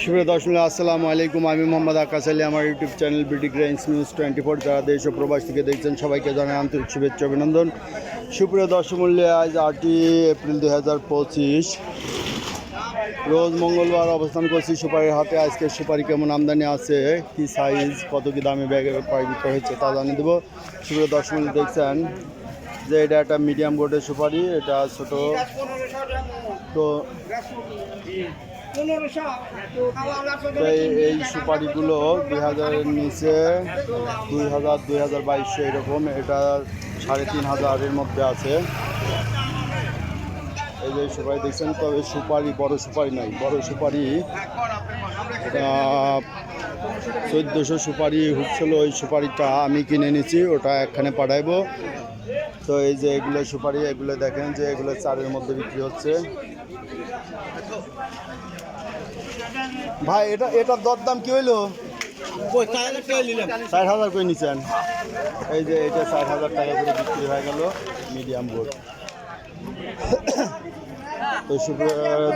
সুপ্রিয় দর্শক আসসালামু আলাইকুম। আমি মোহাম্মদ আকাশ আলী। আমার YouTube channel BD grains news 24 যারা দেশ ও প্রবাস থেকে দেখছেন সবাইকে জানাই আন্তরিক শুভেচ্ছা অভিনন্দন। সুপ্রিয় দর্শক মূল্যে আজ 8ই এপ্রিল 2025 রোজ মঙ্গলবার অবস্থান করছি সুপারির হাতে। আজকে সুপারি কেমন আমদানি আছে, কি সাইজ, কত কি দামে ব্যাগে বিক্রি হয়েছে তা জানিয়ে দেবো। সুপ্রিয় দর্শক মূল্য দেখছেন যে এটা একটা মিডিয়াম বোর্ডের সুপারি, এটা ছোট তো এই সুপারিগুলো 2000-এর নিচে 2000, 2200 এরকম, এটা 3500-এর মধ্যে আছে। এই যে সুপারি দেখছেন, তবে সুপারি বড় সুপারি নয়, বড় সুপারি 1400 সুপারি হুকছিল। ওই সুপারিটা আমি কিনে নিয়েছি, ওটা একখানে পাঠাইবো। তো এই যে এগুলো সুপারি, এগুলো দেখেন যে এগুলো 4-এর মধ্যে বিক্রি হচ্ছে। ভাই এটার দরদাম কি হইলো? 6000 করে নিচ্ছেন। এই যে এটা 6000 টাকা করে বিক্রি হয়ে গেল মিডিয়াম বোর্ড। তো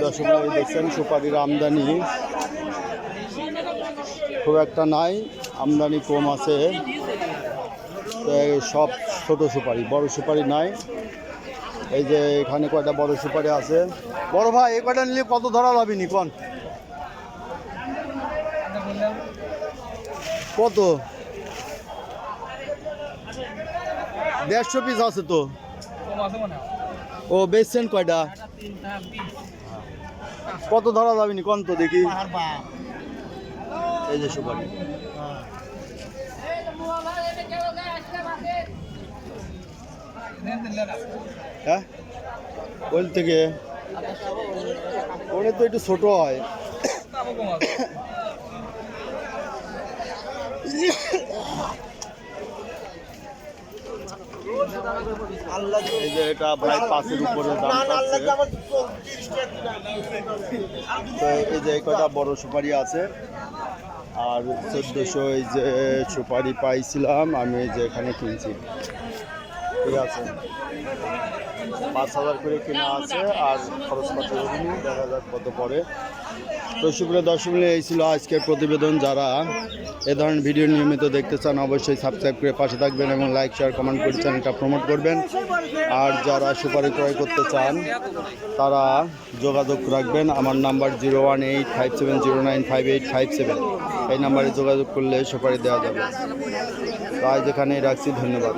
দর্শক দেখছেন সুপারির আমদানি খুব একটা নাই, আমদানি কম আছে। সব ছোট সুপারি, বড় সুপারি নাই। এই যে এখানে কয়টা বড় সুপারি আছে। বড় ভাই এই কয়টা নিলে কত ধরা যাবে নি কোন? কত? 150 পিস আছে তো। ও বেচছেন কয়টা? কত ধরা যাবে নি কোন তো দেখি। এই যে সুপারি, হ্যাঁ ওই থেকে ওটা তো একটু ছোট হয়। এই যে এটা প্রায় 5-এর উপরে দাম আছে। তো এই যে কয়টা বড় সুপারি আছে, আর 1400 এই যে সুপারি পাইছিলাম আমি, যে এখানে কিনছি। ঠিক আছে, 5000 করে কেনা আছে, আর খরচপাতি রকমই, দেখা যাক কত পড়ে। তো সুপ্রিয় দর্শক, এই ছিল আজকের প্রতিবেদন। যারা এ ধরনের ভিডিও নিয়মিত দেখতে চান অবশ্যই সাবস্ক্রাইব করে পাশে থাকবেন এবং লাইক, শেয়ার, কমেন্ট করে চ্যানেলটা প্রমোট করবেন। আর যারা সুপারি ক্রয় করতে চান তারা যোগাযোগ রাখবেন। আমার নাম্বার 01857095857, এই নাম্বারে যোগাযোগ করলে সুপারি দেওয়া যাবে। তো আজ এখানেই রাখছি, ধন্যবাদ।